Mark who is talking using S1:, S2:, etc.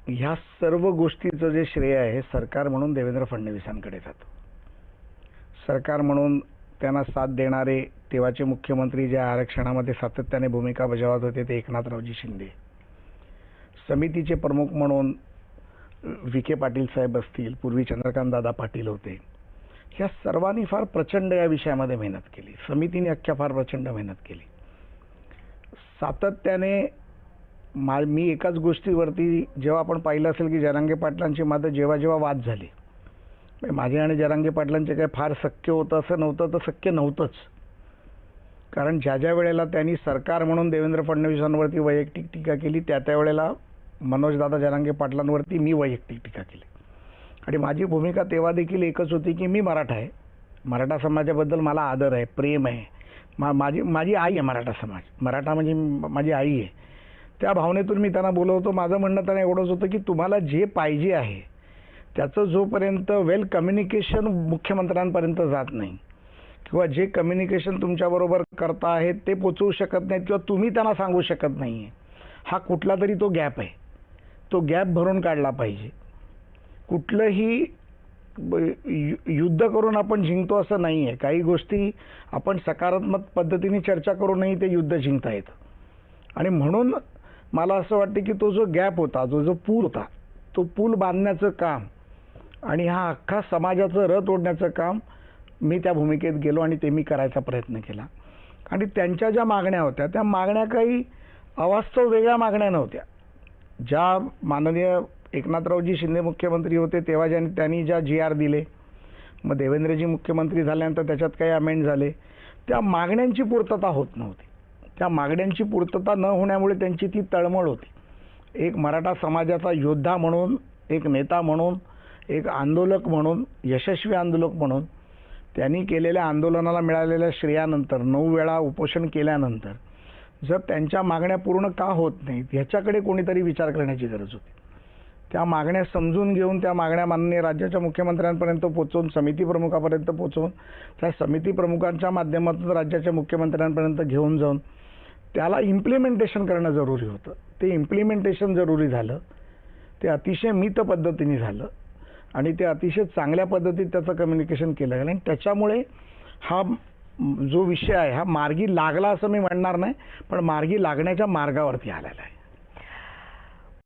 S1: ह्या सर्व गोष्टीचं जे श्रेय आहे सरकार म्हणून देवेंद्र फडणवीसांकडे जातं. सरकार म्हणून त्यांना साथ देणारे तेव्हाचे मुख्यमंत्री ज्या आरक्षणामध्ये सातत्याने भूमिका बजावत होते ते एकनाथरावजी शिंदे, समितीचे प्रमुख म्हणून विखे पाटील साहेब असतील, पूर्वी चंद्रकांत दादा पाटील होते. ह्या सर्वांनी फार प्रचंड या विषयामध्ये मेहनत केली. समितीने अख्ख्या फार प्रचंड मेहनत केली. सातत्याने मी एकाच गोष्टीवरती जेव्हा आपण पाहिलं असेल की जरांगे पाटलांची मात्र जेव्हा जेव्हा वाद झाले, माझे आणि जरांगे पाटलांचे काय फार शक्य होतं असं नव्हतं, तर शक्य नव्हतंच. कारण ज्या ज्या वेळेला त्यांनी सरकार म्हणून देवेंद्र फडणवीसांवरती वैयक्तिक टीका केली त्या वेळेला मनोजदादा जरांगे पाटलांवरती मी वैयक्तिक टीका केली. आणि माझी भूमिका तेव्हा देखील एकच होती की मी मराठा आहे, मराठा समाजाबद्दल मला आदर आहे, प्रेम आहे. माझी आई आहे मराठा समाज, मराठा म्हणजे माझी आई आहे. त्या भावनेतून मी त्यांना बोलवतो. माझं म्हणणं त्यांना एवढंच होतं की तुम्हाला जे पाहिजे आहे त्याचं जोपर्यंत वेल कम्युनिकेशन मुख्यमंत्र्यांपर्यंत जात नाही किंवा जे कम्युनिकेशन तुमच्याबरोबर करता आहेत ते पोचवू शकत नाहीत किंवा तुम्ही त्यांना सांगू शकत नाही आहे, हा कुठला तरी तो गॅप आहे, तो गॅप भरून काढला पाहिजे. कुठलंही युद्ध करून आपण जिंकतो असं नाही आहे. काही गोष्टी आपण सकारात्मक पद्धतीने चर्चा करूनही ते युद्ध जिंकता येतं. आणि म्हणून मला असं वाटतं की तो जो गॅप होता, जो पूल होता, तो पूल बांधण्याचं काम आणि हा अख्खा समाजाचं रथ ओढण्याचं काम मी त्या भूमिकेत गेलो आणि ते मी करायचा प्रयत्न केला. आणि त्यांच्या ज्या मागण्या होत्या त्या मागण्या काही अवास्तव वेगळ्या मागण्या नव्हत्या. ज्या माननीय एकनाथरावजी शिंदे मुख्यमंत्री होते तेव्हा त्यांनी ज्या GR दिले, मग देवेंद्रजी मुख्यमंत्री झाल्यानंतर त्याच्यात काही अमेंड झाले, त्या मागण्यांची पूर्तता होत नव्हती. त्या मागण्यांची पूर्तता न होण्यामुळे त्यांची ती तळमळ होती. एक मराठा समाजाचा योद्धा म्हणून, एक नेता म्हणून, एक आंदोलक म्हणून, यशस्वी आंदोलक म्हणून त्यांनी केलेल्या आंदोलनाला मिळालेल्या श्रेयानंतर 9 वेळा उपोषण केल्यानंतर जर त्यांच्या मागण्या पूर्ण का होत नाहीत ह्याच्याकडे कोणीतरी विचार करण्याची गरज होती. त्या मागण्या समजून घेऊन त्या मागण्या माननीय राज्याच्या मुख्यमंत्र्यांपर्यंत पोहोचवून, समिती प्रमुखापर्यंत पोहोचवून, त्या समिती प्रमुखांच्या माध्यमातून राज्याच्या मुख्यमंत्र्यांपर्यंत घेऊन जाऊन त्याला इम्प्लिमेंटेशन करणं जरुरी होतं. ते इम्प्लिमेंटेशन जरुरी झालं. ते अतिशय मित पद्धतीने झालं आणि ते अतिशय चांगल्या पद्धतीत त्याचं कम्युनिकेशन केलं गेलं. आणि त्याच्यामुळे हा जो विषय आहे हा मार्गी लागला असं मी म्हणणार नाही, पण मार्गी लागण्याच्या मार्गावरती आलेला आहे.